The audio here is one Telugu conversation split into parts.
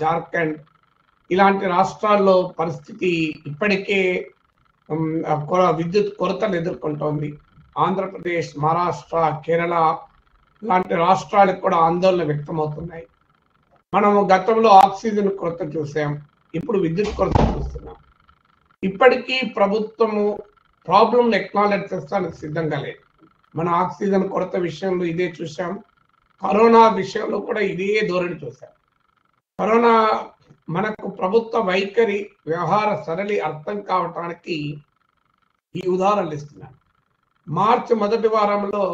జార్ఖండ్ ఇలాంటి రాష్ట్రాల్లో పరిస్థితి ఇప్పటికే విద్యుత్ కొరతలు ఎదుర్కొంటోంది. ఆంధ్రప్రదేశ్, మహారాష్ట్ర, కేరళ లాంటి రాష్ట్రాలకు కూడా ఆందోళన వ్యక్తమవుతున్నాయి. మనము గతంలో ఆక్సిజన్ కొరత చూసాం, ఇప్పుడు విద్యుత్ కొరత చూస్తున్నాం. ఇప్పటికీ ప్రభుత్వము ప్రాబ్లం ఎక్నాలెడ్జ్ చేస్తానికి సిద్ధంగా లేదు. మన ఆక్సిజన్ కొరత విషయంలో ఇదే చూసాం, కరోనా విషయంలో కూడా ఇదే ధోరణి చూసాం. కరోనా మనకు ప్రభుత్వ వైఖరి వ్యవహార సరళి అర్థం కావటానికి ఈ ఉదాహరణలు ఇస్తున్నాను. మార్చి మొదటి వారంలో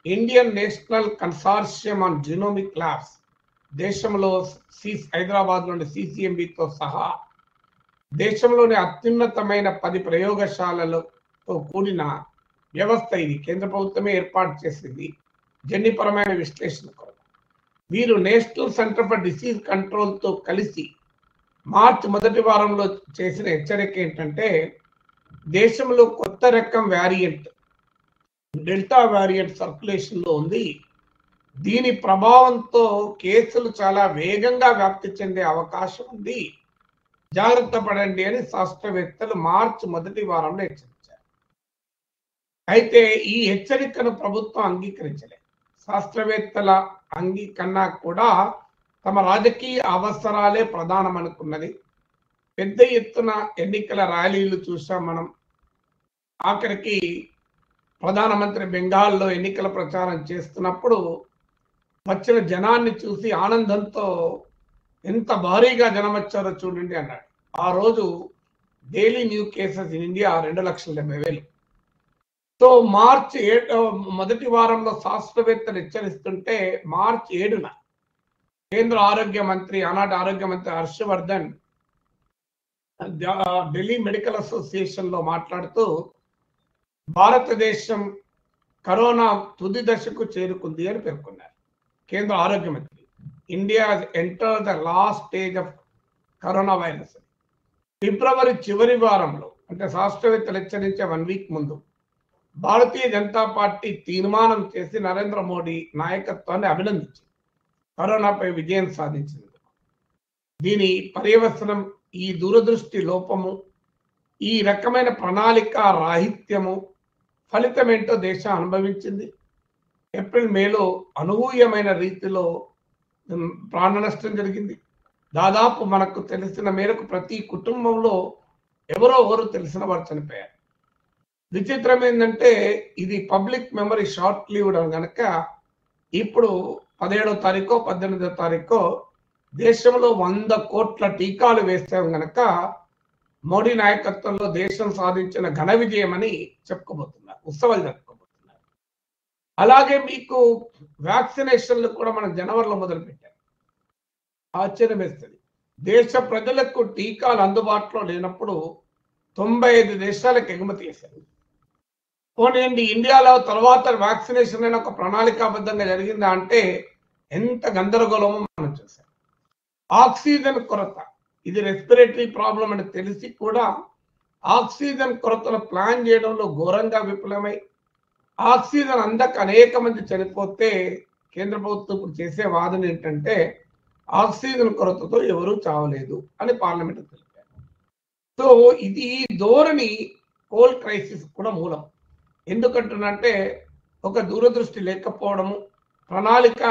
Indian national consortium on genomic labs దేశంలో హైదరాబాద్ నుండి సిసిఎంబితో సహా దేశంలోని అత్యున్నతమైన 10 ప్రయోగశాలలతో కూడిన వ్యవస్థ ఇది. కేంద్ర ప్రభుత్వమే ఏర్పాటు చేసింది జన్యుపరమైన విశ్లేషణ కొరకు. వీరు నేషనల్ సెంటర్ ఫర్ డిసీజ్ కంట్రోల్తో కలిసి మార్చి మొదటి వారంలో చేసిన హెచ్చరిక ఏంటంటే, దేశంలో కొత్త రకం వేరియంట్ డెల్టా వేరియంట్ సర్క్యులేషన్లో ఉంది. దీని ప్రభావంతో కేసులు చాలా వేగంగా వ్యాప్తి చెందే అవకాశం ఉంది, జాగ్రత్త పడండి అని శాస్త్రవేత్తలు మార్చి మొదటి వారంలో హెచ్చరించారు. అయితే ఈ హెచ్చరికను ప్రభుత్వం అంగీకరించలేదు. శాస్త్రవేత్తల కన్నా కూడా తమ రాజకీయ అవసరాలే ప్రధానం అనుకున్నది. పెద్ద ఎత్తున ఎన్నికల ర్యాలీలు చూసాం మనం. ఆఖరికి ప్రధానమంత్రి బెంగాల్లో ఎన్నికల ప్రచారం చేస్తున్నప్పుడు వచ్చిన జనాన్ని చూసి ఆనందంతో ఎంత భారీగా జనం వచ్చారో చూడండి అన్నాడు. ఆ రోజు daily new cases in India 2,70,000. So మార్చి మొదటి వారంలో శాస్త్రవేత్తలు హెచ్చరిస్తుంటే మార్చి 7న కేంద్ర ఆరోగ్య మంత్రి, ఆనాటి ఆరోగ్య మంత్రి హర్షవర్ధన్ ఢిల్లీ మెడికల్ అసోసియేషన్ లో మాట్లాడుతూ భారతదేశం కరోనా తుది దశకు చేరుకుంది అని పేర్కొన్నారు. కేంద్ర ఆరోగ్య మంత్రి, India enter the last stage of corona virus. ఫిబ్రవరి చివరి వారంలో, అంటే శాస్త్రవేత్తలు హెచ్చరించే 1 వీక్ ముందు, భారతీయ జనతా పార్టీ తీర్మానం చేసి నరేంద్ర మోడీ నాయకత్వాన్ని అభినందించింది కరోనాపై విజయం సాధించింది. దీని పర్యవసనం ఈ దూరదృష్టి లోపము, ఈ రకమైన ప్రణాళిక రాహిత్యము ఫలితం ఏంటో దేశం అనుభవించింది. ఏప్రిల్ మేలో అనూహ్యమైన రీతిలో ప్రాణ నష్టం జరిగింది. దాదాపు మనకు తెలిసిన మేరకు ప్రతి కుటుంబంలో ఎవరో ఒకరు తెలిసిన వారు చనిపోయారు. విచిత్రం ఏంటంటే ఇది పబ్లిక్ మెమరీ షార్ట్ లీవ్డ్ అని కనుక ఇప్పుడు 17వ తారీఖు 18వ తారీఖు దేశంలో 100 కోట్ల టీకాలు వేస్తాం కనుక మోడీ నాయకత్వంలో దేశం సాధించిన ఘన విజయం అని చెప్పుకోబోతున్నారు, ఉత్సవాలు జరుపుకోబోతున్నారు. అలాగే మీకు వ్యాక్సినేషన్లు కూడా మనం జనవరిలో మొదలుపెట్టాం. ఆశ్చర్యం వేస్తుంది. దేశ ప్రజలకు టీకాలు అందుబాటులో లేనప్పుడు 95 దేశాలకు ఎగుమతి చేశారు. పోనీయండి, ఇండియాలో తర్వాత వ్యాక్సినేషన్ అయిన ఒక ప్రణాళికాబద్ధంగా జరిగిందా అంటే ఎంత గందరగోళమో మనం చూసాం. ఆక్సిజన్ కొరత, ఇది రెస్పిరేటరీ ప్రాబ్లం అని తెలిసి కూడా ఆక్సిజన్ కొరతను ప్లాన్ చేయడంలో ఘోరంగా విఫలమై ఆక్సిజన్ అందక అనేక మంది చనిపోతే కేంద్ర ప్రభుత్వం ఇప్పుడు చేసే వాదన ఏంటంటే ఆక్సిజన్ కొరతతో ఎవరూ చావలేదు అని పార్లమెంట్ తెలిపారు. సో ఇది ధోరణి కోల్ క్రైసిస్ కూడా మూలం. ఎందుకంటున్నంటే ఒక దూరదృష్టి లేకపోవడము, ప్రణాళిక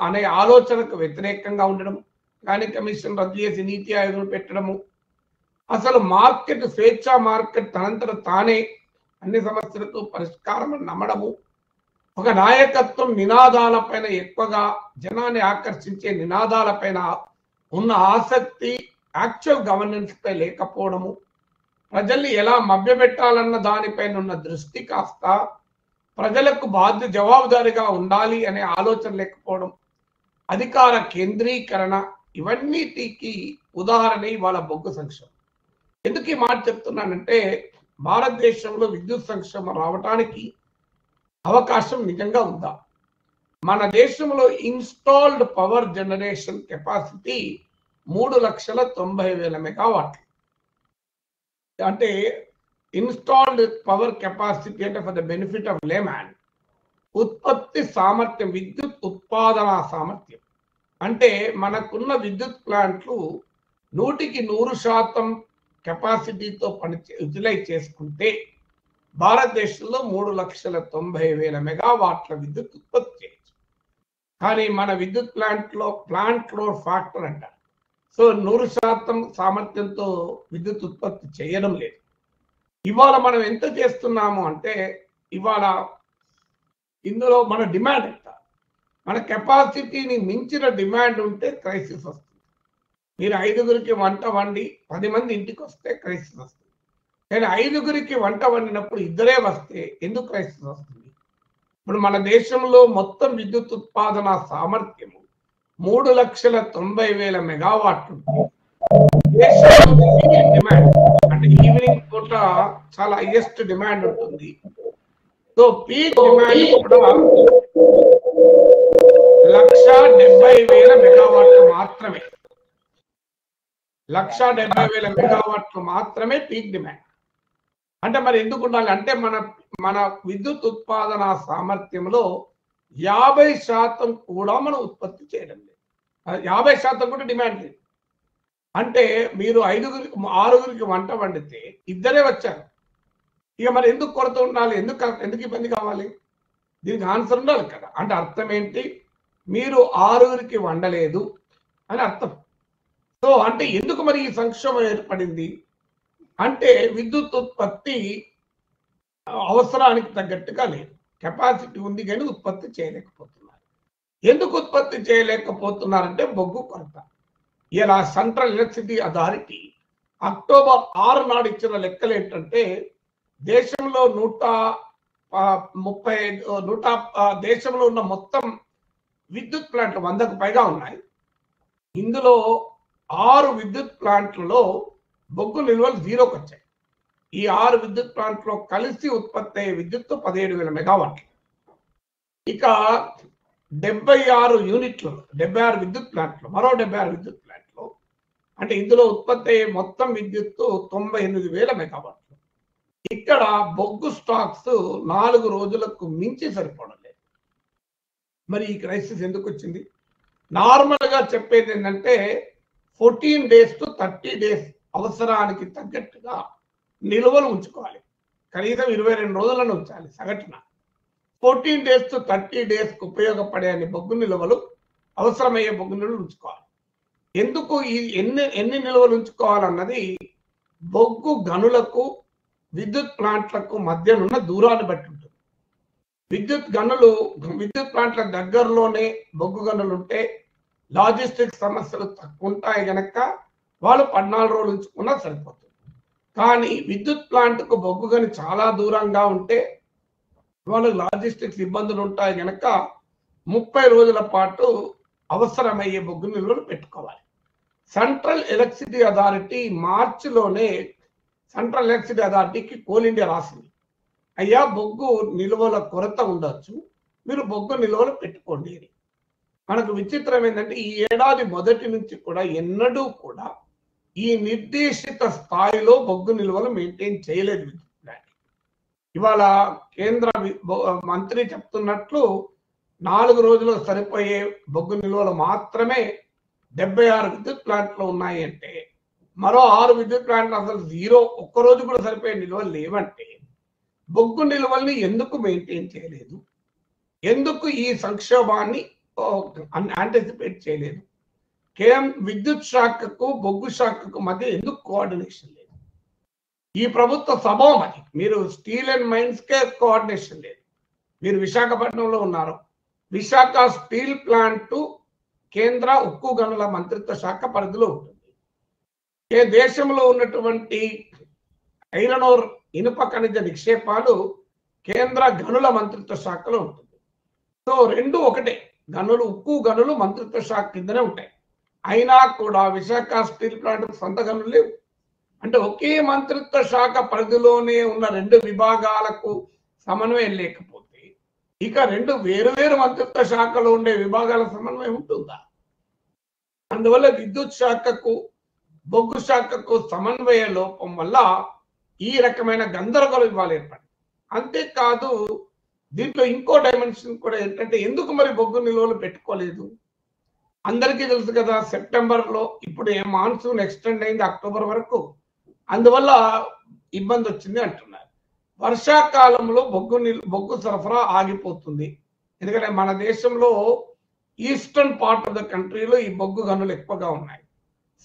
అనే ఆలోచనకు వ్యతిరేకంగా ఉండడం, కానీ కమిషన్ రద్దు చేసి నీతి ఆయోగం పెట్టడము, అసలు మార్కెట్ స్వేచ్ఛా మార్కెట్ తనంతట తానే అన్ని సమస్యలకు పరిష్కారం నమ్మడము, ఒక నాయకత్వం నినాదాలపైన ఎక్కువగా జనాన్ని ఆకర్షించే నినాదాలపైన ఉన్న ఆసక్తి యాక్చువల్ గవర్నెన్స్ పై లేకపోవడము, ప్రజల్ని ఎలా మభ్యపెట్టాలన్న దానిపైన ఉన్న దృష్టి కాస్త ప్రజలకు జవాబుదారీగా ఉండాలి అనే ఆలోచన లేకపోవడం, అధికార కేంద్రీకరణ, ఇవన్నిటికి ఉదాహరణ ఇవాళ బొగ్గు సంక్షేమం. ఎందుకు ఈ మాట చెప్తున్నానంటే భారతదేశంలో విద్యుత్ సంక్షేమం రావడానికి అవకాశం నిజంగా ఉందా? మన దేశంలో ఇన్స్టాల్డ్ పవర్ జనరేషన్ కెపాసిటీ 3,90,000 మెగావాట్లు. అంటే ఇన్స్టాల్డ్ పవర్ కెపాసిటీ అంటే for the benefit of layman, ఉత్పత్తి సామర్థ్యం, విద్యుత్ ఉత్పాదన సామర్థ్యం అంటే మనకున్న విద్యుత్ ప్లాంట్లు 100% కెపాసిటీతో యూటిలైజ్ చేసుకుంటే భారతదేశంలో 3,90,000 మెగావాట్ల విద్యుత్ ఉత్పత్తి చేయొచ్చు. కానీ మన విద్యుత్ ప్లాంట్ లోడ్ ఫ్యాక్టర్ అంటారు. సో 100% సామర్థ్యంతో విద్యుత్ ఉత్పత్తి చేయడం లేదు. ఇవాళ మనం ఎంత చేస్తున్నాము అంటే ఇవాళ ఇందులో మన డిమాండ్ ఎంత, మన కెపాసిటీని మించిన డిమాండ్ ఉంటే క్రైసిస్ వస్తుంది. మీరు 5గురికి వంట వండి 10 మంది ఇంటికి వస్తే క్రైసిస్ వస్తుంది. కానీ 5గురికి వంట వండినప్పుడు 2 వస్తే ఎందుకు క్రైసిస్ వస్తుంది? ఇప్పుడు మన దేశంలో మొత్తం విద్యుత్ ఉత్పాదన సామర్థ్యము 3,90,000 మెగావాట్లు. డిమాండ్ అంటే ఈవినింగ్ పూట చాలా హైయెస్ట్ డిమాండ్ ఉంటుంది. సో పీక్ డిమాండ్ కూడా 1,70,000 మెగావాట్లు మాత్రమే. 1,70,000 మెగావాట్లు మాత్రమే పీక్ డిమాండ్. అంటే మరి ఎందుకు ఉండాలి అంటే మన విద్యుత్ ఉత్పాదన సామర్థ్యంలో 50% కూడా మనం ఉత్పత్తి చేయడం లేదు. 50% కూడా డిమాండ్ లేదు. అంటే మీరు 6గురికి వంట వండితే 2 వచ్చారు. ఇక మరి ఎందుకు కొరత ఉండాలి? ఎందుకు ఇబ్బంది కావాలి? దీనికి ఆన్సర్ ఉండాలి కదా. అంటే అర్థం ఏంటి? మీరు 6గురికి వండలేదు అని అర్థం. సో అంటే ఎందుకు మరి ఈ సంక్షోభం ఏర్పడింది అంటే విద్యుత్ ఉత్పత్తి అవసరానికి తగ్గట్టుగా లేదు. కెపాసిటీ ఉంది కానీ ఉత్పత్తి చేయలేకపోతున్నారు. ఎందుకు ఉత్పత్తి చేయలేకపోతున్నారంటే బొగ్గు కొరత. ఇలా సెంట్రల్ ఎలక్ట్రిసిటీ అథారిటీ అక్టోబర్ 6 నాడు ఇచ్చిన లెక్కలు ఏంటంటే దేశంలో దేశంలో ఉన్న మొత్తం విద్యుత్ ప్లాంట్లు 100కు పైగా ఉన్నాయి. ఇందులో 6 విద్యుత్ ప్లాంట్లలో బొగ్గు నిల్వలు 0కి వచ్చాయి. ఈ 6 విద్యుత్ ప్లాంట్లో కలిసి ఉత్పత్తి అయ్యే విద్యుత్తు 17,000 మెగావాట్లు. ఇక 76 యూనిట్లు, 76 విద్యుత్ ప్లాంట్లు, మరో 76 విద్యుత్ ప్లాంట్లు అంటే ఇందులో ఉత్పత్తి అయ్యే మొత్తం విద్యుత్తు 98,000 మెగావాట్లు. ఇక్కడ బొగ్గు స్టాక్స్ 4 రోజులకు మించి సరిపోవడం లేదు. మరి ఈ క్రైసిస్ ఎందుకు వచ్చింది? నార్మల్ గా చెప్పేది ఏంటంటే 14 days to 30 days అవసరానికి తగ్గట్టుగా నిల్వలు ఉంచుకోవాలి. కనీసం 22 రోజులను ఉంచాలి సగటున. 14 days to 30 days ఉపయోగపడే అన్ని బొగ్గు నిల్వలు, అవసరమయ్యే బొగ్గు నిల్వలు ఉంచుకోవాలి. ఎందుకు ఈ ఎన్ని నిల్వలు ఉంచుకోవాలన్నది బొగ్గు గనులకు విద్యుత్ ప్లాంట్లకు మధ్యనున్న దూరాన్ని బట్టి ఉంటుంది. విద్యుత్ ప్లాంట్ల దగ్గరలోనే బొగ్గు గనులు ఉంటే లాజిస్టిక్స్ సమస్యలు తక్కువ ఉంటాయి గనక వాళ్ళు 14 రోజులు ఉంచుకున్నా సరిపోతుంది. కానీ విద్యుత్ ప్లాంట్కు బొగ్గు గని చాలా దూరంగా ఉంటే వాళ్ళు లాజిస్టిక్స్ ఇబ్బందులు ఉంటాయి గనక 30 రోజుల పాటు అవసరమయ్యే బొగ్గు నిల్వలు పెట్టుకోవాలి. సెంట్రల్ ఎలక్ట్రిసిటీ అథారిటీ మార్చిలోనే సెంట్రల్ ఎలక్ట్రిసిటీ అథారిటీకి కోల్ ఇండియా రాసింది, అయ్యా బొగ్గు నిల్వల కొరత ఉండొచ్చు, మీరు బొగ్గు నిల్వలు పెట్టుకోండి అని. మనకు విచిత్రం ఏంటంటే ఈ ఏడాది మొదటి నుంచి కూడా ఎన్నడూ కూడా ఈ నిర్దేశిత స్థాయిలో బొగ్గు నిల్వలు మెయింటైన్ చేయలేదు విద్యుత్ ప్లాంట్. ఇవాళ కేంద్ర మంత్రి చెప్తున్నట్లు 4 రోజులకు సరిపోయే బొగ్గు నిల్వలు మాత్రమే 76 విద్యుత్ ప్లాంట్లు ఉన్నాయి అంటే మరో 6 విద్యుత్ ప్లాంట్లు అసలు 0, ఒక్కరోజు కూడా సరిపోయే నిల్వలు లేవంటే బొగ్గు నిల్వల్ని ఎందుకు మెయింటైన్ చేయలేదు? ఎందుకు ఈ సంక్షోభాన్ని యాంటిసిపేట్ చేయలేదు? కేవలం విద్యుత్ శాఖకు బొగ్గు శాఖకు మధ్య ఎందుకు కోఆర్డినేషన్ లేదు? ఈ ప్రభుత్వ స్వభావం అది. మీరు స్టీల్ అండ్ మైన్స్ కే కోఆర్డినేషన్ లేదు. మీరు విశాఖపట్నంలో ఉన్నారు. విశాఖ స్టీల్ ప్లాంట్ కేంద్ర ఉక్కు గనుల మంత్రిత్వ శాఖ పరిధిలో ఉంటుంది. దేశంలో ఉన్నటువంటి ఐరన్ ఓర్ ఇనుప ఖనిజ నిక్షేపాలు కేంద్ర గనుల మంత్రిత్వ శాఖలో ఉంటుంది. సో రెండు ఒకటే, గనులు ఉక్కు గనులు మంత్రిత్వ శాఖ కిందనే ఉంటాయి. అయినా కూడా విశాఖ స్టీల్ ప్లాంట్ సొంత గనులు లేవు. అంటే ఒకే మంత్రిత్వ శాఖ పరిధిలోనే ఉన్న 2 విభాగాలకు సమన్వయం లేకపోతే ఇక 2 వేరు మంత్రిత్వ శాఖలో ఉండే విభాగాల సమన్వయం ఉంటుందా? అందువల్ల విద్యుత్ శాఖకు బొగ్గు శాఖకు సమన్వయ లోపం వల్ల ఈ రకమైన గందరగోళం ఇవాళ ఏర్పడింది. అంతేకాదు దీంట్లో ఇంకో డైమెన్షన్ కూడా ఏంటంటే ఎందుకు మరి బొగ్గు నిల్వలు పెట్టుకోలేదు? అందరికీ తెలుసు కదా, సెప్టెంబర్లో ఇప్పుడు మాన్సూన్ ఎక్స్టెండ్ అయింది అక్టోబర్ వరకు, అందువల్ల ఇబ్బంది వచ్చింది అంటున్నారు. వర్షాకాలంలో బొగ్గు సరఫరా ఆగిపోతుంది. ఎందుకంటే మన దేశంలో ఈస్టర్న్ పార్ట్ ఆఫ్ ద కంట్రీలో ఈ బొగ్గు గనులు ఎక్కువగా ఉన్నాయి.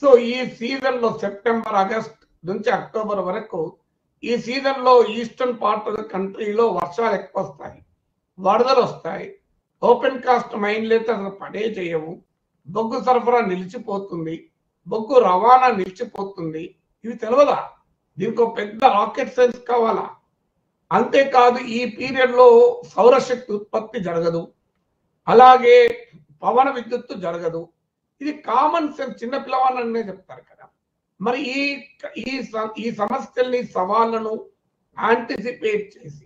సో ఈ సీజన్లో సెప్టెంబర్ ఆగస్ట్ నుంచి అక్టోబర్ వరకు ఈ సీజన్లో ఈస్టర్న్ పార్ట్ ఆఫ్ ద కంట్రీలో వర్షాలు ఎక్కువ వస్తాయి, వరదలు వస్తాయి, ఓపెన్ కాస్ట్ మైన్లు అయితే అసలు పనే చేయవు, బొగ్గు సరఫరా నిలిచిపోతుంది, బొగ్గు రవాణా నిలిచిపోతుంది. ఇవి తెలియదా? దీనికి ఒక పెద్ద రాకెట్ సైన్స్ కావాలా? అంతేకాదు ఈ పీరియడ్లో సౌరశక్తి ఉత్పత్తి జరగదు, అలాగే పవన విద్యుత్తు జరగదు. ఇది కామన్ సెన్స్, చిన్న పిల్లవాళ్ళనే చెప్తారు కదా. మరి ఈ సమస్యల్ని సవాళ్లను యాంటిసిపేట్ చేసి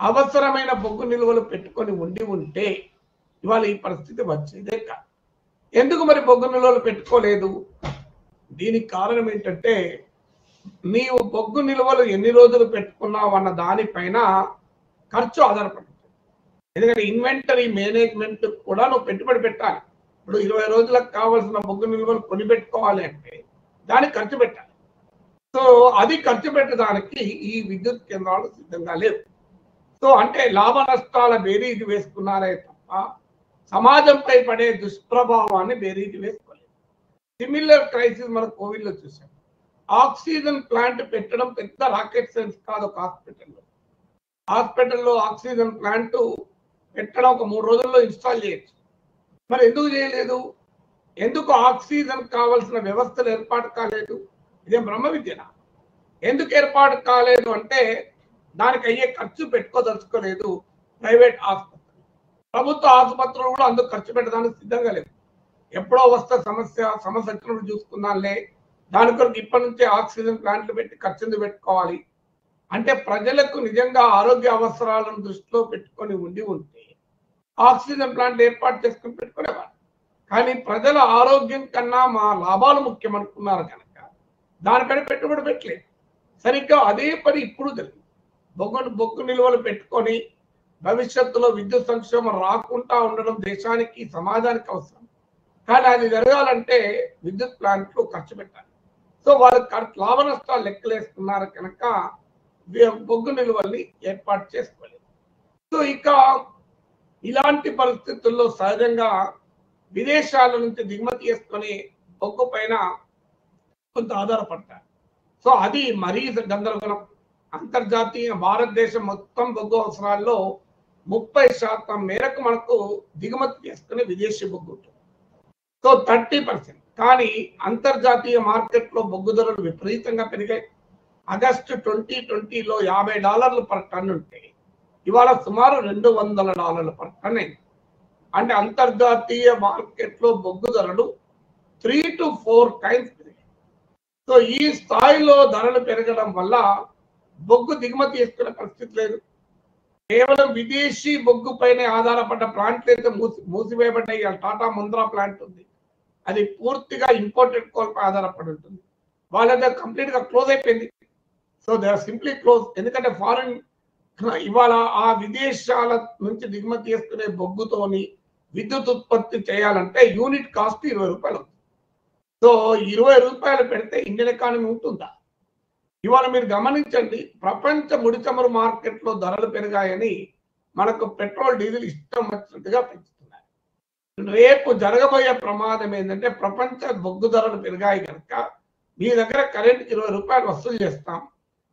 అవసరమైన బొగ్గు నిల్వలు పెట్టుకొని ఉంటే ఇవాళ ఈ పరిస్థితి వచ్చేదే కాదు. ఎందుకు మరి బొగ్గు నిల్వలు పెట్టుకోలేదు? దీనికి కారణం ఏంటంటే నీవు బొగ్గు నిల్వలు ఎన్ని రోజులు పెట్టుకున్నావు అన్న దానిపైన ఖర్చు ఆధారపడుతుంది. ఎందుకంటే ఇన్వెంటరీ మేనేజ్మెంట్ కూడా నువ్వు పెట్టుబడి పెట్టాలి. ఇప్పుడు 20 రోజులకు కావాల్సిన బొగ్గు నిల్వలు కొని పెట్టుకోవాలి అంటే దానికి ఖర్చు పెట్టాలి. సో అది ఖర్చు పెట్టడానికి ఈ విద్యుత్ కేంద్రాలు సిద్ధంగా లేవు. సో అంటే లాభ నష్టాల బేరీజు వేసుకున్నారే తప్ప సమాజంపై పడే దుష్ప్రభావాన్ని బేరీజు వేసుకోలేదు. సిమిలర్ క్రైసిస్ మనం కోవిడ్లో చూసాం. ఆక్సిజన్ ప్లాంట్ పెట్టడం పెద్ద రాకెట్ సైన్స్ కాదు. ఒక హాస్పిటల్లో ఆక్సిజన్ ప్లాంట్ పెట్టడం ఒక 3 రోజుల్లో ఇన్స్టాల్ చేయొచ్చు. మరి ఎందుకు చేయలేదు? ఎందుకు ఆక్సిజన్ కావాల్సిన వ్యవస్థలు ఏర్పాటు కాలేదు? ఇదేం బ్రహ్మ విద్యనా? ఎందుకు ఏర్పాటు కాలేదు అంటే దానికి అయ్యే ఖర్చు పెట్టుకోదలుచుకోలేదు ప్రైవేట్ ఆసుపత్రులు. ప్రభుత్వ ఆసుపత్రులు కూడా అందుకు ఖర్చు పెట్టడానికి సిద్ధంగా లేదు. ఎప్పుడో వస్తే సమస్య చూసుకుందాంలే, దాని కొరకు ఇప్పటి నుంచే ఆక్సిజన్ ప్లాంట్లు పెట్టి ఖర్చు పెట్టుకోవాలి అంటే ప్రజలకు నిజంగా ఆరోగ్య అవసరాలను దృష్టిలో పెట్టుకొని ఉంటే ఆక్సిజన్ ప్లాంట్ ఏర్పాటు చేసుకుని పెట్టుకునేవారు. కానీ ప్రజల ఆరోగ్యం కన్నా మా లాభాలు ముఖ్యం అనుకున్నారు కనుక దానిపైన పెట్టుబడి పెట్టలేదు. సరిగ్గా అదే పని ఇప్పుడు జరిగింది. బొగ్గు నిల్వలు పెట్టుకొని భవిష్యత్తులో విద్యుత్ సంక్షేమం రాకుండా ఉండడం దేశానికి సమాజానికి అవసరం. కానీ అది జరగాలంటే విద్యుత్ ప్లాంట్లు ఖర్చు పెట్టాలి. సో వాళ్ళు లాభ నష్టాలు లెక్కలేసుకున్నారు కనుక బొగ్గు నిల్వల్ని ఏర్పాటు చేసుకోలేదు. సో ఇక ఇలాంటి పరిస్థితుల్లో సహజంగా విదేశాల నుంచి దిగుమతి చేసుకొని బొగ్గు పైన కొంత ఆధారపడతారు. సో అది మరీ గందరగోళం. అంతర్జాతీయ భారతదేశం మొత్తం బొగ్గు అవసరాల్లో 30% మేరకు మనకు దిగుమతి చేసుకునే విదేశీ బొగ్గు ఉంటుంది. సో 30%. కానీ అంతర్జాతీయ మార్కెట్లో బొగ్గు ధరలు విపరీతంగా పెరిగాయి. ఆగస్టు 2020లో $50 పర్ టన్ ఉంటే ఇవాళ సుమారు $200 పర్ టన్ అయింది. అంటే అంతర్జాతీయ మార్కెట్లో బొగ్గు ధరలు 3 to 4 టైమ్స్ పెరిగాయి. సో ఈ స్థాయిలో ధరలు పెరగడం వల్ల బొగ్గు దిగుమతి చేసుకునే పరిస్థితి లేదు. కేవలం విదేశీ బొగ్గు పైన ఆధారపడ్డ ప్లాంట్లు అయితే మూసివేయబడ్డాయి. టాటా ముంద్రా ప్లాంట్ ఉంది, అది పూర్తిగా ఇంపోర్టెడ్ కోల్ పై ఆధారపడి ఉంటుంది. వాళ్ళ కంప్లీట్ గా క్లోజ్ అయిపోయింది. So they are simply close. ఎందుకంటే ఫారిన్ ఇవాళ ఆ విదేశాల నుంచి దిగుమతి చేసుకునే బొగ్గుతోని విద్యుత్ ఉత్పత్తి చేయాలంటే యూనిట్ కాస్ట్ 20 రూపాయలు. సో 20 రూపాయలు పెడితే ఇండియన్ ఎకానమీ ఉంటుందా? ఇవాళ మీరు గమనించండి, ప్రపంచ ముడి చమురు మార్కెట్లో ధరలు పెరిగాయని మనకు పెట్రోల్ డీజిల్ ఇష్టం వచ్చినట్టుగా పెంచుతున్నారు. రేపు జరగబోయే ప్రమాదం ఏంటంటే ప్రపంచ బొగ్గు ధరలు పెరిగాయి కనుక మీ దగ్గర కరెంట్ 20 రూపాయలు వసూలు చేస్తాం,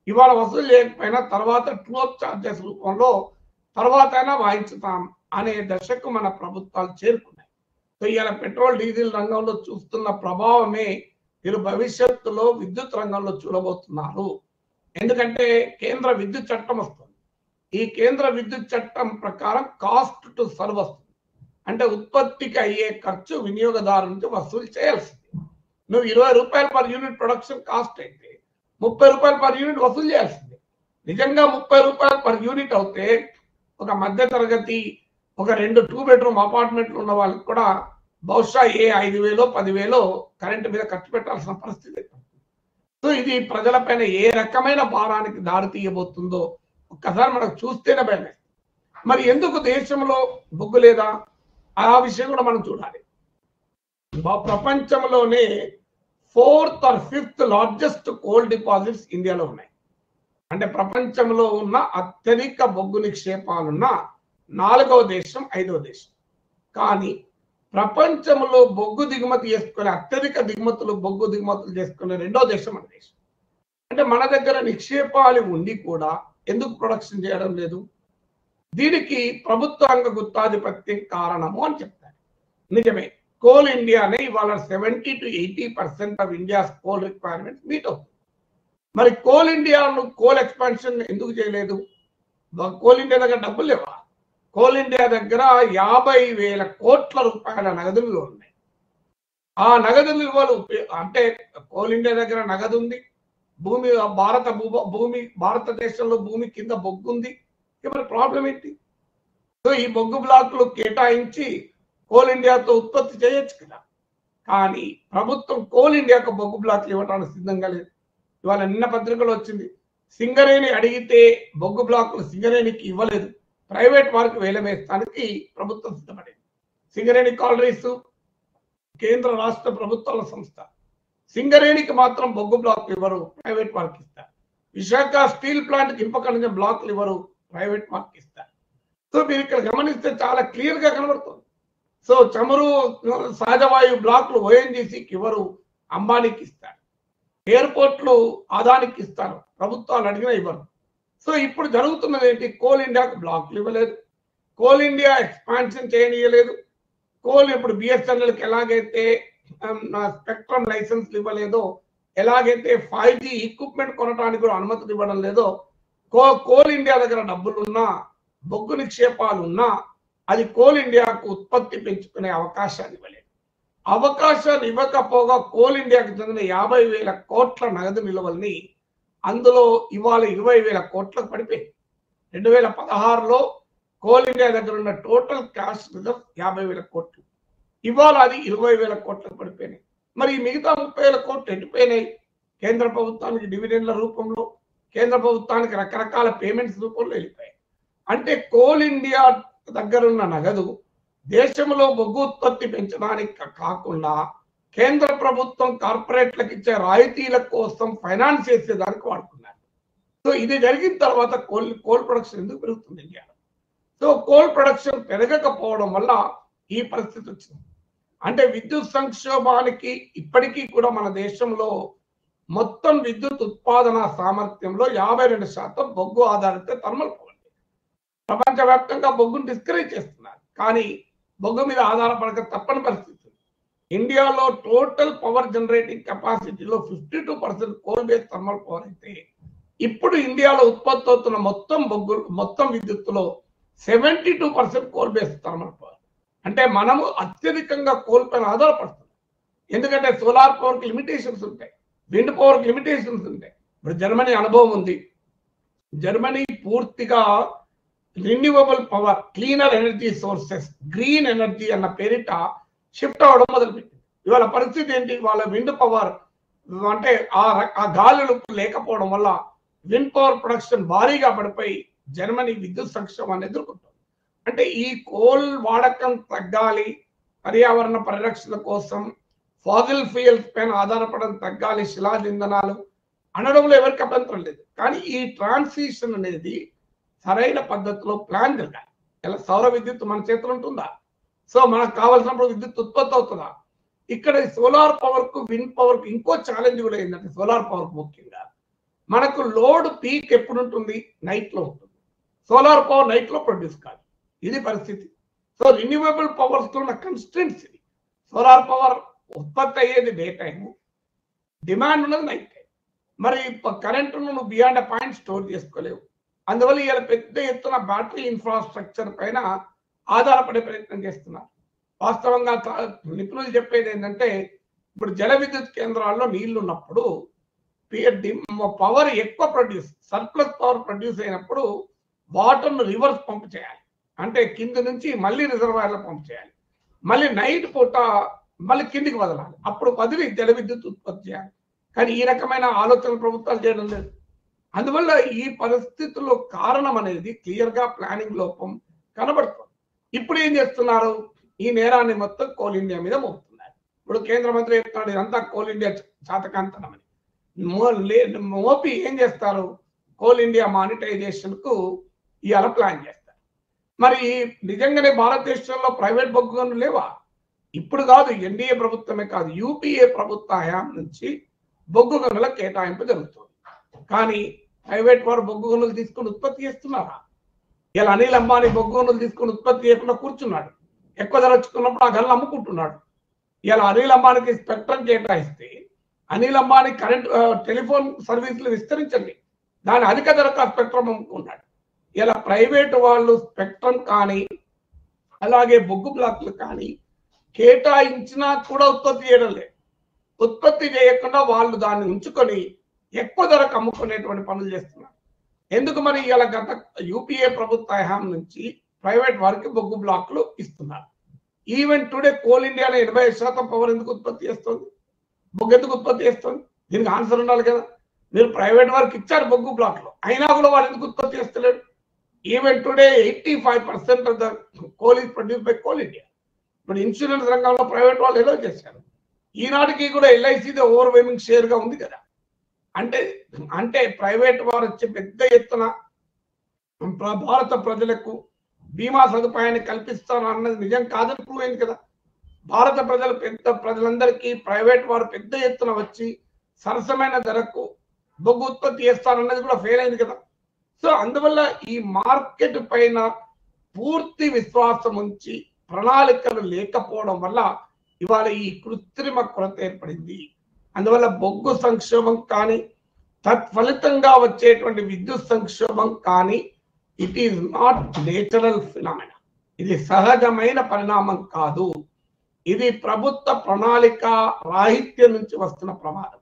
ఇవాళ వసూలు చేయకపోయినా తర్వాత ట్రూ అప్ ఛార్జెస్ రూపంలో తర్వాత అయినా వాయించుతాం అనే దశకు మన ప్రభుత్వాలు చేరుకున్నాయి. సో ఇవాళ పెట్రోల్ డీజిల్ రంగంలో చూస్తున్న ప్రభావమే మీరు భవిష్యత్తులో విద్యుత్ రంగంలో చూడబోతున్నారు. ఎందుకంటే కేంద్ర విద్యుత్ చట్టం వస్తుంది. ఈ కేంద్ర విద్యుత్ చట్టం ప్రకారం కాస్ట్ టు సర్వ్ వస్తుంది. అంటే ఉత్పత్తికి అయ్యే ఖర్చు వినియోగదారు నుంచి వసూలు చేయాల్సింది. నువ్వు 20 రూపాయలు పర్ యూనిట్ ప్రొడక్షన్ కాస్ట్ అయితే 30 రూపాయలు పర్ యూనిట్ వసూలు చేయాల్సింది. నిజంగా 30 రూపాయలు పర్ యూనిట్ అవుతే ఒక మధ్య తరగతి ఒక 2 2 బెడ్రూమ్ అపార్ట్మెంట్లు ఉన్న వాళ్ళకి కూడా బహుశా 5,000 10,000 కరెంటు మీద ఖర్చు పెట్టాల్సిన పరిస్థితి. సో ఇది ప్రజలపైన ఏ రకమైన భారానికి దారి తీయబోతుందో ఒక్కసారి మనకు చూస్తేనే భయమే. మరి ఎందుకు దేశంలో బొగ్గు లేదా ఆ విషయం కూడా మనం చూడాలి. ప్రపంచంలోనే 4th or 5th largest coal deposits ఇండియాలో ఉన్నాయి. అంటే ప్రపంచంలో ఉన్న అత్యధిక బొగ్గు నిక్షేపాలున్న 4వ దేశం 5వ దేశం. కానీ ప్రపంచంలో బొగ్గు దిగుమతి చేసుకునే అత్యధిక బొగ్గు దిగుమతులు చేసుకునే 2వ దేశం మన దేశం. అంటే మన దగ్గర నిక్షేపాలు ఉండి కూడా ఎందుకు ప్రొడక్షన్ చేయడం లేదు? దీనికి ప్రభుత్వాంగ గుత్తాధిపత్యం కారణము అని చెప్తారు. నిజమే, కోల్ ఇండియానే ఇవాళ 70 to 80% of India's coal requirements meet అవుతుంది. మరి కోల్ ఇండియాను కోల్ ఎక్స్పాన్షన్ ఎందుకు చేయలేదు? కోల్ ఇండియా దగ్గర డబ్బులు లేవా? కోల్ ఇండియా దగ్గర 50,000 కోట్ల రూపాయల నగదు నిల్వలు ఉన్నాయి. ఆ నగదు నిల్వలు అంటే కోల్ ఇండియా దగ్గర నగదు ఉంది, భారతదేశంలో భూమి కింద బొగ్గు ఉంది. మరి ప్రాబ్లం ఏంటి? సో ఈ బొగ్గు బ్లాక్లు కేటాయించి కోల్ ఇండియాతో ఉత్పత్తి చేయొచ్చు కదా. కానీ ప్రభుత్వం కోల్ ఇండియాకు బొగ్గు బ్లాక్లు ఇవ్వడానికి సిద్ధంగా లేదు. ఇవాళ నిన్న పత్రికలో వచ్చింది, సింగరేణి అడిగితే బొగ్గు బ్లాక్లు సింగరేణికి ఇవ్వలేదు, ప్రైవేట్ వారికి వేలవేస్తానికి ప్రభుత్వం సిద్ధపడింది. సింగరేణి కాలరీస్ కేంద్ర రాష్ట్ర ప్రభుత్వాల సంస్థ. సింగరేణికి మాత్రం బొగ్గు బ్లాక్లు ఇవ్వరు, ప్రైవేట్ వారికి ఇస్తారు. విశాఖ స్టీల్ ప్లాంట్కి ఇనుప బ్లాక్లు ఇవ్వరు, ప్రైవేట్ వారికి ఇస్తారు. సో మీరు ఇక్కడ గమనిస్తే చాలా క్లియర్ గా కనబడుతుంది. సో చమురు సహజవాయు బ్లాక్లు ఓఎన్జీసీకి ఇవ్వరు, అంబానీకి ఇస్తారు. ఎయిర్పోర్ట్లు అదానికి ఇస్తారు, ప్రభుత్వాలు అడిగినా ఇవ్వరు. సో ఇప్పుడు జరుగుతున్నది ఏంటి? కోల్ ఇండియాకు బ్లాక్లు ఇవ్వలేదు, కోల్ ఇండియా ఎక్స్పాన్షన్ చేయనీయలేదు. కోల్ ఇప్పుడు బిఎస్ఎన్ఎల్కి ఎలాగైతే స్పెక్ట్రమ్ లైసెన్స్లు ఇవ్వలేదో, ఎలాగైతే 5G ఎక్విప్మెంట్ కొనడానికి కూడా అనుమతులు ఇవ్వడం లేదో, కోల్ ఇండియా దగ్గర డబ్బులున్నా బొగ్గు నిక్షేపాలు ఉన్నా అది కోల్ ఇండియాకు ఉత్పత్తి పెంచుకునే అవకాశాన్ని ఇవ్వలేదు. అవకాశాన్ని ఇవ్వకపోగా కోల్ ఇండియాకు చెందిన 50,000 కోట్ల నగదు నిల్వల్ని అందులో ఇవాళ 20,000 కోట్లకు పడిపోయింది. 2016లో కోల్ ఇండియా దగ్గర ఉన్న టోటల్ క్యాష్ రిజర్వ్ 50,000 కోట్లు, ఇవాళ అది 20,000 కోట్లకు పడిపోయినాయి. మరి మిగతా 30,000 కోట్లు ఎట్టిపోయినాయి? కేంద్ర ప్రభుత్వానికి డివిడెండ్ల రూపంలో, కేంద్ర ప్రభుత్వానికి రకరకాల పేమెంట్స్ రూపంలో వెళ్ళిపోయాయి. అంటే కోల్ ఇండియా దగ్గరున్న నగదు దేశంలో బొగ్గు ఉత్పత్తి పెంచడానికి కాకుండా కేంద్ర ప్రభుత్వం కార్పొరేట్లకు ఇచ్చే రాయితీల కోసం ఫైనాన్స్ చేసేదానికి వాడుకున్నారు. సో ఇది జరిగిన తర్వాత కోల్ ప్రొడక్షన్ ఎందుకు పెరుగుతుంది ఇండియాలో? సో కోల్ ప్రొడక్షన్ పెరగకపోవడం వల్ల ఈ పరిస్థితి వచ్చింది. అంటే విద్యుత్ సంక్షోభానికి ఇప్పటికీ కూడా మన దేశంలో మొత్తం విద్యుత్ ఉత్పాదన సామర్థ్యంలో 52% బొగ్గు ఆధారిత థర్మల్ పవర్. ప్రపంచవ్యాప్తంగా బొగ్గును డిస్కరేజ్ చేస్తున్నారు, కానీ బొగ్గు మీద ఆధారపడక తప్పని పరిస్థితి. ఇండియాలో టోటల్ పవర్ జనరేటింగ్ కెపాసిటీలో 52% కోల్ బేస్డ్ థర్మల్ పవర్ అయితే, ఇప్పుడు ఇండియాలో ఉత్పత్తి అవుతున్న మొత్తం విద్యుత్తులో 72% కోల్ బేస్డ్ థర్మల్ పవర్. అంటే మనము అత్యధికంగా కోల్ పైన ఆధారపడుతున్నాం. ఎందుకంటే సోలార్ పవర్కి లిమిటేషన్స్ ఉంటాయి, విండ్ పవర్కి లిమిటేషన్స్ ఉంటాయి. ఇప్పుడు జర్మనీ అనుభవం ఉంది. జర్మనీ పూర్తిగా renewable power, cleaner energy sources, green energy అన్న పేరిట షిఫ్ట్ అవ్వడం మొదలుపెట్టింది. ఇవాళ పరిస్థితి ఏంటి? వాళ్ళ విండ్ పవర్ అంటే ఆ గాలులు లేకపోవడం వల్ల విండ్ పవర్ ప్రొడక్షన్ భారీగా పడిపోయి జర్మనీ విద్యుత్ సంక్షోభాన్ని ఎదుర్కొంటుంది. అంటే ఈ కోల్ వాడకం తగ్గాలి, పర్యావరణ పరిరక్షణ కోసం ఫాజిల్ ఫ్యూయల్స్ పైన ఆధారపడడం తగ్గాలి, శిలాజ ఇంధనాలు అనడంలో ఎవరికి అభ్యంతరం లేదు. కానీ ఈ ట్రాన్సిషన్ అనేది సరైన పద్ధతిలో ప్లాన్ జరగాలి. ఇలా సౌర విద్యుత్ మన చేతులు ఉంటుందా? సో మనకు కావాల్సినప్పుడు విద్యుత్ ఉత్పత్తి అవుతుందా? ఇక్కడ సోలార్ పవర్ కు విండ్ పవర్ కు ఇంకో ఛాలెంజ్ కూడా ఏంటంటే, సోలార్ పవర్ ముఖ్యంగా మనకు లోడ్ పీక్ ఎప్పుడు ఉంటుంది? నైట్ లో ఉంటుంది. సోలార్ పవర్ నైట్ లో ప్రొడ్యూస్ కాదు, ఇది పరిస్థితి. సో రిన్యూవబుల్ పవర్స్ లో ఉన్న కన్స్టెంట్స్ ఇది. సోలార్ పవర్ ఉత్పత్తి అయ్యేది డే టైము, డిమాండ్ ఉన్నది నైట్ టైం. మరి కరెంటును నువ్వు బియాండ్ అ పాయింట్ స్టోర్ చేసుకోలేవు. అందువల్ల ఇలా పెద్ద ఎత్తున బ్యాటరీ ఇన్ఫ్రాస్ట్రక్చర్ పైన ఆధారపడే ప్రయత్నం చేస్తున్నారు. వాస్తవంగా నిపుణులు చెప్పేది ఏంటంటే, ఇప్పుడు జల విద్యుత్ కేంద్రాల్లో నీళ్లు ఉన్నప్పుడు పవర్ ఎక్కువ సర్ప్లస్ పవర్ ప్రొడ్యూస్ అయినప్పుడు వాటర్ను రివర్స్ పంప్ చేయాలి. అంటే కింద నుంచి మళ్ళీ రిజర్వాయర్లో పంప్ చేయాలి, మళ్ళీ నైట్ పూట మళ్ళీ కిందికి వదలాలి, అప్పుడు వదిలి జల విద్యుత్ ఉత్పత్తి చేయాలి. కానీ ఈ రకమైన ఆలోచనలు ప్రభుత్వాలు చేయడం లేదు. అందువల్ల ఈ పరిస్థితుల్లో కారణం అనేది క్లియర్ గా ప్లానింగ్ లోపం కనబడుతుంది. ఇప్పుడు ఏం చేస్తున్నారు? ఈ నేరాన్ని మొత్తం కోల్ ఇండియా మీద మోపుతున్నారు. ఇప్పుడు కేంద్ర మంత్రి చెప్తున్నాడు ఇదంతా కోల్ ఇండియా చాతకాంతనమని. మోపి ఏం చేస్తారు, కోల్ ఇండియా మానిటైజేషన్ కు ఇవాళ ప్లాన్ చేస్తారు. మరి నిజంగానే భారతదేశంలో ప్రైవేట్ బొగ్గు గనులు లేవా? ఇప్పుడు కాదు, ఎన్డీఏ ప్రభుత్వమే కాదు, యూపీఏ ప్రభుత్వ హయాం నుంచి బొగ్గు గనుల కేటాయింపు జరుగుతుంది. కానీ ప్రైవేట్ వారు బొగ్గు గనులు తీసుకుని ఉత్పత్తి చేస్తున్నారా? ఇలా అనిల్ అంబానీ బొగ్గు గనులు తీసుకుని ఉత్పత్తి చేయకుండా కూర్చున్నాడు. ఎక్కువ ధర వచ్చుకున్నప్పుడు ఆ గనులు అమ్ముకుంటున్నాడు. ఇలా అనిల్ అంబానీకి స్పెక్ట్రమ్ కేటాయిస్తే అనిల్ అంబానీ కరెంట్ టెలిఫోన్ సర్వీసులు విస్తరించండి, దాని అధిక ధరకు ఆ స్పెక్ట్రమ్ అమ్ముకున్నాడు. ఇలా ప్రైవేట్ వాళ్ళు స్పెక్ట్రమ్ కానీ అలాగే బొగ్గు బ్లాక్లు కానీ కేటాయించినా కూడా ఉత్పత్తి చేయడం లేదు. ఉత్పత్తి చేయకుండా వాళ్ళు దాన్ని ఉంచుకొని ఎక్కువ ధరకు అమ్ముకునేటువంటి పనులు చేస్తున్నారు. ఎందుకు మరి ఇలా గత యూపీఏ ప్రభుత్వ హయాం నుంచి ప్రైవేట్ వారికి బొగ్గు బ్లాక్లు ఇస్తున్నారు. ఈవెన్ టుడే కోల్ ఇండియాలో 80% పవర్ ఎందుకు ఉత్పత్తి చేస్తుంది, బొగ్గు ఎందుకు ఉత్పత్తి చేస్తుంది? దీనికి ఆన్సర్ ఉండాలి కదా. మీరు ప్రైవేట్ వారికి ఇచ్చారు బొగ్గు బ్లాక్లు, అయినా కూడా వాళ్ళు ఎందుకు ఉత్పత్తి చేస్తలేడు? Even today 85% of the coal is produce by coal India. ఇప్పుడు ఇన్సూరెన్స్ రంగంలో ప్రైవేట్ వాళ్ళు ఎలా చేశారు? ఈనాటికి కూడా ఎల్ఐసిది ఓవర్వెల్మింగ్ షేర్ గా ఉంది కదా. అంటే ప్రైవేట్ వారు వచ్చి పెద్ద ఎత్తున భారత ప్రజలకు బీమా సదుపాయాన్ని కల్పిస్తారు అన్నది నిజం కాదని ప్రూవ్ అయింది కదా. భారత ప్రజలందరికీ ప్రైవేట్ వారు పెద్ద ఎత్తున వచ్చి సరసమైన ధరకు బొగ్గు ఉత్పత్తి చేస్తారన్నది కూడా ఫెయిల్ అయింది కదా. సో అందువల్ల ఈ మార్కెట్ పైన పూర్తి విశ్వాసం ఉంచి ప్రణాళికలు లేకపోవడం వల్ల ఇవాళ ఈ కృత్రిమ కొరత ఏర్పడింది. అందువల్ల బొగ్గు సంక్షోభం కానీ తత్ఫలితంగా వచ్చేటువంటి విద్యుత్ సంక్షోభం కానీ it is not natural phenomena. ఇది సహజమైన పరిణామం కాదు. ఇది ప్రభుత్వ ప్రణాళిక రాహిత్యం నుంచి వస్తున్న ప్రమాదం.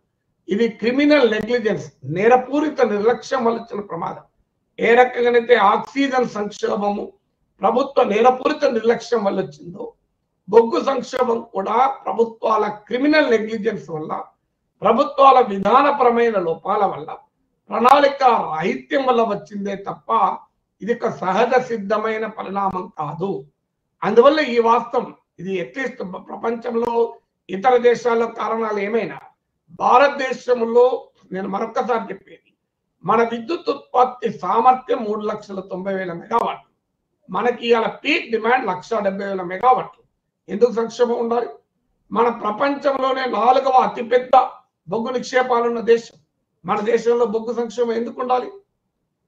ఇది క్రిమినల్ నెగ్లిజెన్స్, నేరపూరిత నిర్లక్ష్యం వల్ల వచ్చిన ప్రమాదం. ఏ రకంగానైతే ఆక్సిజన్ సంక్షోభము ప్రభుత్వ నేరపూరిత నిర్లక్ష్యం వల్ల వచ్చిందో, బొగ్గు సంక్షోభం కూడా ప్రభుత్వాల క్రిమినల్ నెగ్లిజెన్స్ వల్ల, ప్రభుత్వాల విధానపరమైన లోపాల వల్ల, ప్రణాళిక రాహిత్యం వల్ల వచ్చిందే తప్ప ఇది ఒక సహజ సిద్ధమైన పరిణామం కాదు. అందువల్ల ఈ వాస్తవం ఇది అట్లీస్ట్ ప్రపంచంలో ఇతర దేశాల్లో కారణాలు ఏమైనా, భారతదేశంలో నేను మరొకసారి చెప్పేది, మన విద్యుత్ ఉత్పత్తి సామర్థ్యం 3,90,000 మెగావాట్లు. మనకి ఇవాళ పీక్ డిమాండ్ 1,70,000 మెగావాట్లు. ఎందుకు సంక్షోభం ఉండాలి? మన ప్రపంచంలోనే 4వ అతిపెద్ద బొగ్గు నిక్షేపాలున్న దేశం. మన దేశంలో బొగ్గు సంక్షోభం ఎందుకు ఉండాలి?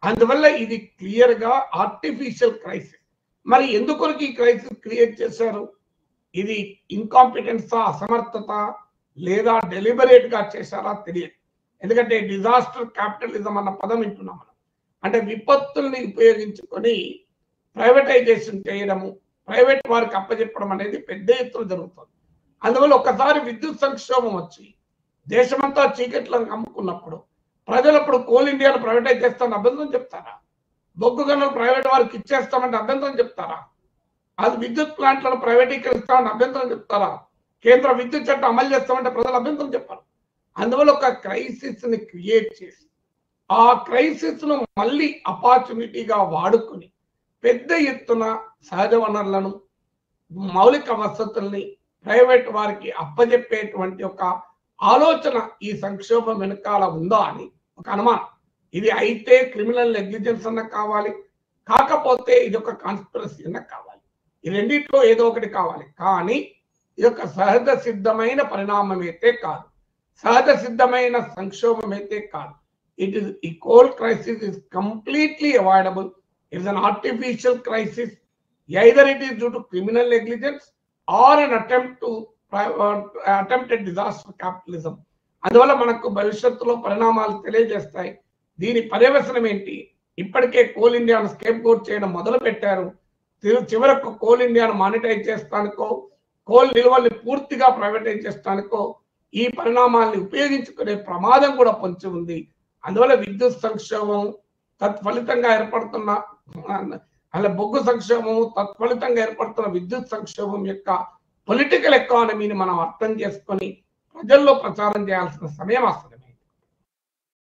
అందువల్ల ఇది క్లియర్ గా ఆర్టిఫిషియల్ క్రైసిస్. మరి ఎందుకు ఈ క్రైసిస్ క్రియేట్ చేశారు? ఇది ఇన్కాంపిటెన్సా, అసమర్థత, లేదా డెలిబరేట్ గా చేశారా తెలియదు. ఎందుకంటే డిజాస్టర్ క్యాపిటలిజం అన్న పదం వింటున్నాం మనం. అంటే విపత్తుల్ని ఉపయోగించుకొని ప్రైవేటైజేషన్ చేయడము, ప్రైవేట్ వారికి అప్పచెప్పడం అనేది పెద్ద ఎత్తున జరుగుతుంది. అందువల్ల ఒకసారి విద్యుత్ సంక్షోభం వచ్చి దేశమంతా చీకట్లను అమ్ముకున్నప్పుడు ప్రజలు అప్పుడు కోల్ ఇండియాను ప్రైవేటైజ్ చేస్తామని అభ్యంతరం చెప్తారా? బొగ్గు గనులు ప్రైవేట్ వారికి ఇచ్చేస్తామంటే అభ్యంతరం చెప్తారా? అది విద్యుత్ ప్లాంట్లను ప్రైవేటీకరిస్తామని అభ్యంతరం చెప్తారా? కేంద్ర విద్యుత్ చట్టం అమలు చేస్తామంటే ప్రజలు అభ్యంతరం చెప్పారు. అందువల్ల ఒక క్రైసిస్ ని క్రియేట్ చేసి ఆ క్రైసిస్ ను మళ్ళీ ఆపర్చునిటీగా వాడుకుని పెద్ద ఎత్తున సహజ వనరులను, మౌలిక వసతుల్ని ప్రైవేట్ వారికి అప్పజెప్పేటువంటి ఒక ఆలోచన ఈ సంక్షోభం వెనకాల ఉందా అని ఒక అనుమానం. ఇది అయితే క్రిమినల్ నెగ్లిజెన్స్ అన్న కావాలి, కాకపోతే ఇది ఒక కాన్స్పిరసీ అన్న కావాలి. ఈ రెండిట్లో ఏదో ఒకటి కావాలి. కానీ ఇది ఒక సహజ సిద్ధమైన పరిణామం అయితే కాదు, సహజ సిద్ధమైన సంక్షోభం అయితే కాదు. ఇట్ ఈస్ ఈ coal crisis is completely avoidable. It is an artificial crisis. Either it is due to criminal negligence or an attempted disaster capitalism. అందువల్ల మనకు భవిష్యత్తులో పరిణామాలు తెలియజేస్తాయి. దీని పర్యవసనం ఏంటి? ఇప్పటికే కోల్ ఇండియాను స్కేప్ గోట్ చేయడం మొదలు పెట్టారు. చివరకు కోల్ ఇండియాను మానిటైజ్ చేస్తానికో, కోల్ నిల్వల్ని పూర్తిగా ప్రైవేటైజ్ చేస్తానికో ఈ పరిణామాల్ని ఉపయోగించుకునే ప్రమాదం కూడా పొంచి ఉంది. అందువల్ల విద్యుత్ సంక్షోభం తత్ఫలితంగా ఏర్పడుతున్న అలా బొగ్గు సంక్షోభము, తత్ఫలితంగా ఏర్పడుతున్న విద్యుత్ సంక్షోభం యొక్క పొలిటికల్ ఎకానమీని మనం అర్థం చేసుకొని ప్రజల్లో ప్రచారం చేయాల్సిన సమయం వస్తుంది.